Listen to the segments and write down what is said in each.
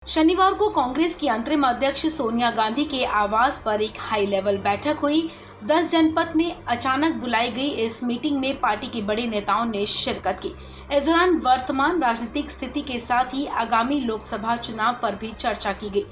शनिवार को कांग्रेस की अंतरिम अध्यक्ष सोनिया गांधी के आवास पर एक हाई लेवल बैठक हुई। 10 जनपद में अचानक बुलाई गई इस मीटिंग में पार्टी के बड़े नेताओं ने शिरकत की। इस दौरान वर्तमान राजनीतिक स्थिति के साथ ही आगामी लोकसभा चुनाव पर भी चर्चा की गई।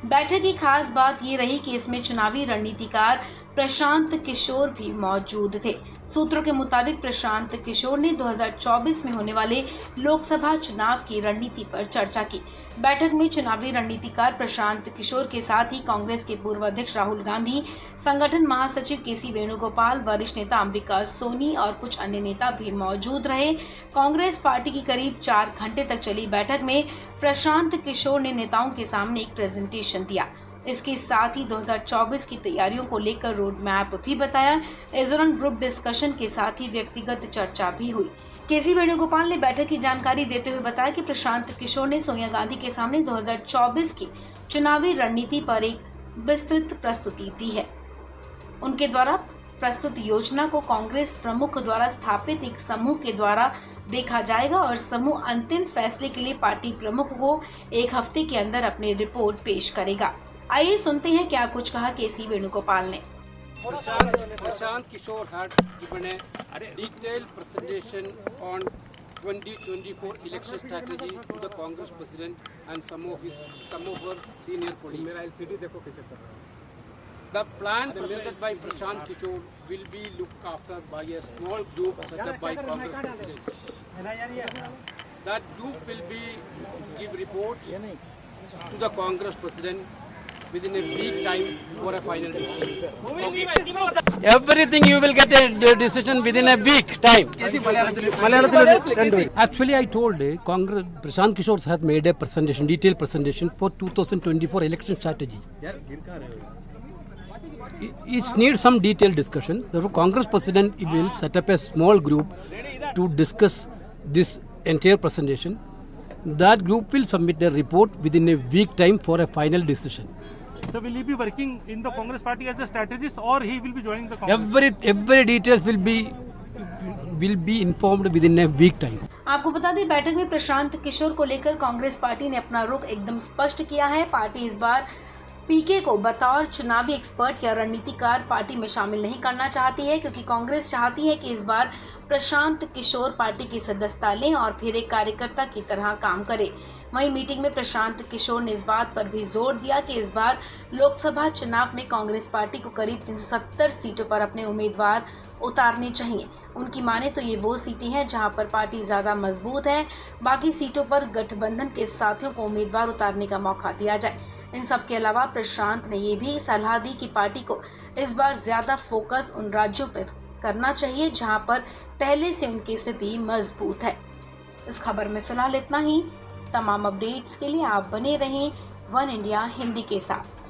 बैठक की खास बात ये रही कि इसमें चुनावी रणनीतिकार प्रशांत किशोर भी मौजूद थे। सूत्रों के मुताबिक प्रशांत किशोर ने 2024 में होने वाले लोकसभा चुनाव की रणनीति पर चर्चा की। बैठक में चुनावी रणनीतिकार प्रशांत किशोर के साथ ही कांग्रेस के पूर्व अध्यक्ष राहुल गांधी, संगठन महासचिव केसी वेणुगोपाल, वरिष्ठ नेता अंबिका सोनी और कुछ अन्य नेता भी मौजूद रहे। कांग्रेस पार्टी की करीब 4 घंटे तक चली बैठक में प्रशांत किशोर ने नेताओं के सामने एक प्रेजेंटेशन दिया। इसके साथ ही 2024 की तैयारियों को लेकर रोड मैप भी बताया। इस दौरान ग्रुप डिस्कशन के साथ ही व्यक्तिगत चर्चा भी हुई। केसी वेणुगोपाल ने बैठक की जानकारी देते हुए बताया कि प्रशांत किशोर ने सोनिया गांधी के सामने 2024 की चुनावी रणनीति पर एक विस्तृत प्रस्तुति दी है। उनके द्वारा प्रस्तुत योजना को कांग्रेस प्रमुख द्वारा स्थापित एक समूह के द्वारा देखा जाएगा और समूह अंतिम फैसले के लिए पार्टी प्रमुख को 1 हफ्ते के अंदर अपनी रिपोर्ट पेश करेगा। आइए सुनते हैं क्या कुछ कहा केसी वेणुगोपाल ने। Prashant Kishore had given a detailed presentation on 2024 election strategy to the Congress President and some of her senior colleagues. The plan presented by Prashant Kishore will be looked after by a small group set up by Congress President. That group will give reports to the Congress President within a week time for a final decision. Everything you will get a decision within a week time. Actually, I told Congress Prashant Kishore has made a presentation, detailed presentation for 2024 election strategy. It needs some detailed discussion. Therefore, Congress President will set up a small group to discuss this entire presentation. That group will submit a report within a week time for a final decision. So will he be working in the Congress party as a strategist or he will be joining the Congress? Every details will be informed within a week time. आपको बता दें, बैठक में प्रशांत किशोर को लेकर Congress party ने अपना रुख एकदम स्पष्ट किया है। पार्टी इस बार पीके को बतौर चुनावी एक्सपर्ट या रणनीतिकार पार्टी में शामिल नहीं करना चाहती है, क्योंकि कांग्रेस चाहती है कि इस बार प्रशांत किशोर पार्टी की सदस्यता लें और फिर एक कार्यकर्ता की तरह काम करें। वहीं मीटिंग में प्रशांत किशोर ने इस बात पर भी जोर दिया कि इस बार लोकसभा चुनाव में कांग्रेस पार्टी को करीब 370 सीटों पर अपने उम्मीदवार उतारने चाहिए। उनकी माने तो ये वो सीटें हैं जहां पर पार्टी ज़्यादा मजबूत है। बाकी सीटों पर गठबंधन के साथियों को उम्मीदवार उतारने का मौका दिया जाए। इन सब के अलावा प्रशांत ने ये भी सलाह दी कि पार्टी को इस बार ज़्यादा फोकस उन राज्यों पर करना चाहिए जहां पर पहले से उनकी स्थिति मजबूत है। इस खबर में फिलहाल इतना ही। तमाम अपडेट्स के लिए आप बने रहें वन इंडिया हिंदी के साथ।